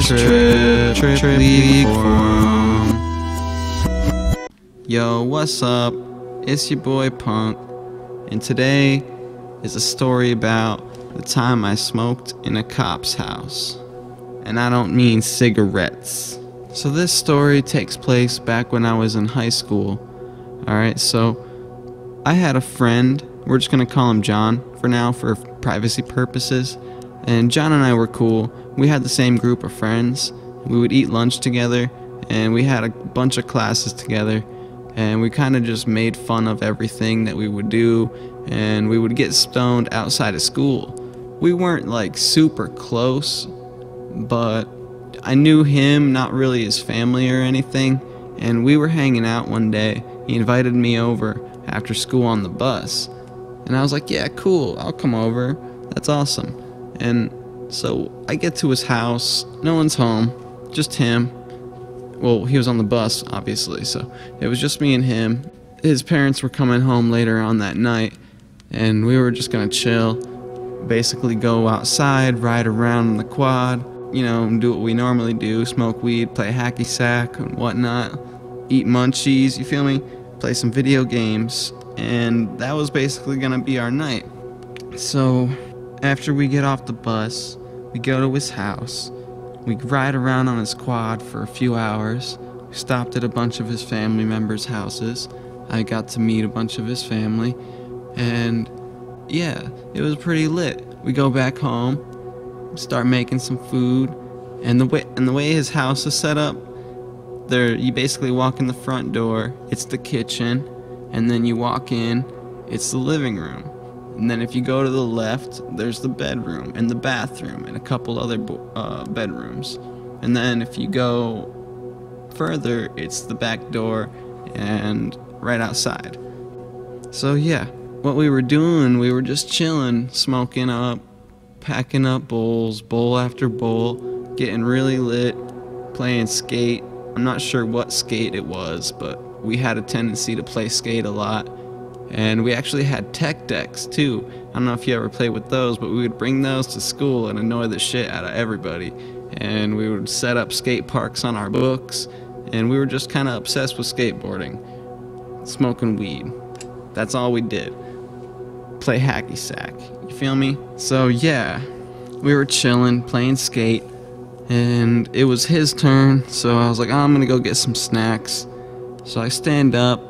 Trip League Forum. Yo, what's up? It's your boy Punk, and today is a story about the time I smoked in a cop's house. And I don't mean cigarettes. So this story takes place back when I was in high school. Alright, so I had a friend, we're just gonna call him John for now for privacy purposes. And John and I were cool. We had the same group of friends. We would eat lunch together, and we had a bunch of classes together. And we kind of just made fun of everything that we would do, and we would get stoned outside of school. We weren't like super close, but I knew him, not really his family or anything. And we were hanging out one day. He invited me over after school on the bus, and I was like, yeah, cool, I'll come over, that's awesome. And so I get to his house, no one's home, just him. Well, he was on the bus, obviously, so it was just me and him. His parents were coming home later on that night, and we were just gonna chill, basically go outside, ride around in the quad, you know, do what we normally do, smoke weed, play hacky sack and whatnot, eat munchies, you feel me? Play some video games, and that was basically gonna be our night. So after we get off the bus, we go to his house. We ride around on his quad for a few hours. We stopped at a bunch of his family members' houses. I got to meet a bunch of his family, and yeah, it was pretty lit. We go back home, start making some food, and the way his house is set up, you basically walk in the front door, it's the kitchen, and then you walk in, it's the living room. And then if you go to the left, there's the bedroom and the bathroom and a couple other bedrooms. And then if you go further, it's the back door and right outside. So yeah, what we were doing, we were just chilling, smoking up, packing up bowls, bowl after bowl, getting really lit, playing skate. I'm not sure what skate it was, but we had a tendency to play skate a lot. And we actually had tech decks too. I don't know if you ever played with those, but we would bring those to school and annoy the shit out of everybody. And we would set up skate parks on our books, and we were just kind of obsessed with skateboarding, smoking weed. That's all we did. Play hacky sack. You feel me? So yeah, we were chilling, playing skate, and it was his turn. So I was like, oh, I'm gonna go get some snacks. So I stand up.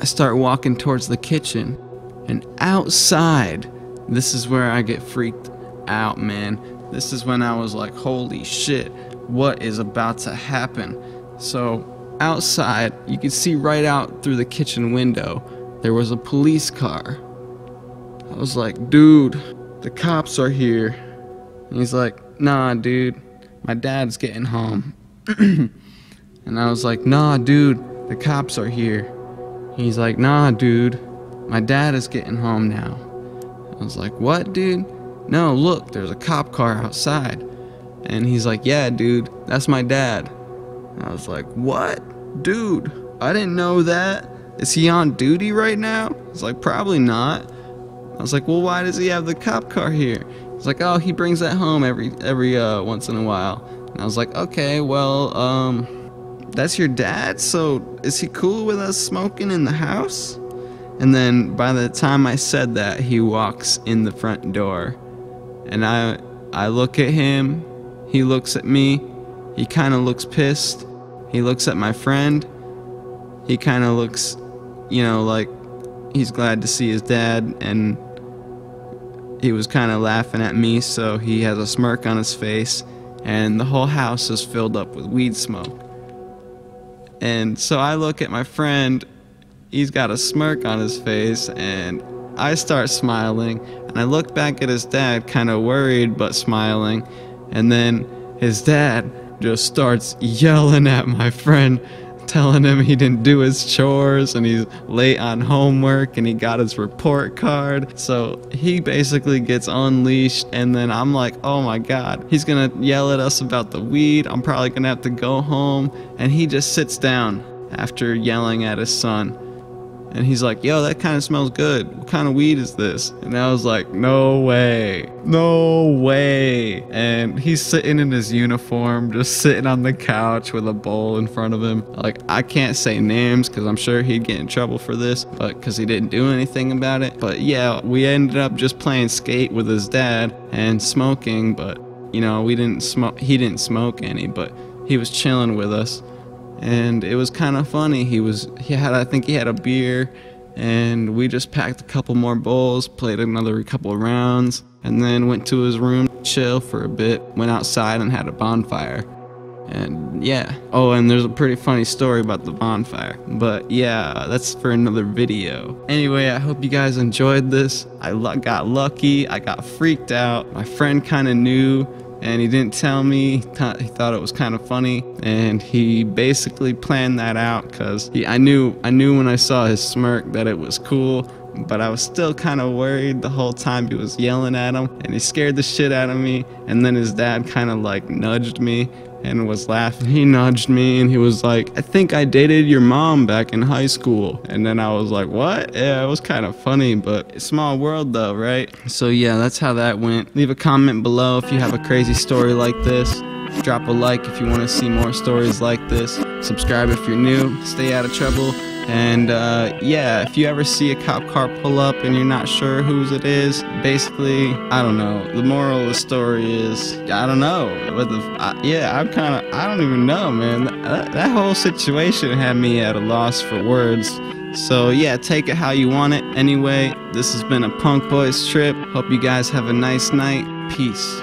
I start walking towards the kitchen, and outside, this is where I get freaked out, man. This is when I was like, holy shit, what is about to happen? So outside, you could see right out through the kitchen window, there was a police car. I was like, dude, the cops are here. And he's like, nah, dude, my dad's getting home. And I was like, nah, dude, the cops are here. He's like, nah, dude, my dad is getting home now. I was like, what, dude? No, look, there's a cop car outside. And he's like, yeah, dude, that's my dad. I was like, what? Dude, I didn't know that. Is he on duty right now? He's like, probably not. I was like, well, why does he have the cop car here? He's like, oh, he brings that home every once in a while. And I was like, okay, well, that's your dad? So is he cool with us smoking in the house? And then by the time I said that, he walks in the front door. And I look at him, he looks at me, he kind of looks pissed. He looks at my friend, he kind of looks, you know, like he's glad to see his dad, and he was kind of laughing at me, so he has a smirk on his face, and the whole house is filled up with weed smoke. And so I look at my friend, he's got a smirk on his face, and I start smiling, and I look back at his dad, kind of worried but smiling, and then his dad just starts yelling at my friend, telling him he didn't do his chores and he's late on homework and he got his report card. So he basically gets unleashed, and then I'm like, oh my god, he's gonna yell at us about the weed. I'm probably gonna have to go home. And he just sits down after yelling at his son, And he's like, yo, that kind of smells good. What kind of weed is this? And I was like, no way. No way. And he's sitting in his uniform, just sitting on the couch with a bowl in front of him. Like, I can't say names because I'm sure he'd get in trouble for this, but because he didn't do anything about it. But yeah, we ended up just playing skate with his dad and smoking, but you know, we didn't smoke. He didn't smoke any, but he was chilling with us. And it was kind of funny. I think he had a beer, and we just packed a couple more bowls, played another couple of rounds, and then went to his room, chill for a bit, went outside and had a bonfire. And yeah. Oh, and there's a pretty funny story about the bonfire. But yeah, that's for another video. Anyway, I hope you guys enjoyed this. I got lucky. I got freaked out. My friend kind of knew, and he didn't tell me. He thought it was kind of funny, and he basically planned that out because I knew when I saw his smirk that it was cool, but I was still kind of worried the whole time he was yelling at him, and he scared the shit out of me. And then his dad kind of like nudged me and was laughing. He nudged me and he was like, I think I dated your mom back in high school. And then I was like, what? Yeah, it was kind of funny, but small world though, right? So yeah, that's how that went. Leave a comment below if you have a crazy story like this. Drop a like if you want to see more stories like this. Subscribe if you're new. Stay out of trouble. And yeah, if you ever see a cop car pull up and you're not sure whose it is, basically, I don't know. The moral of the story is, I don't know. I don't even know, man. That whole situation had me at a loss for words. So yeah, take it how you want it. Anyway, this has been a Punk Boys trip. Hope you guys have a nice night. Peace.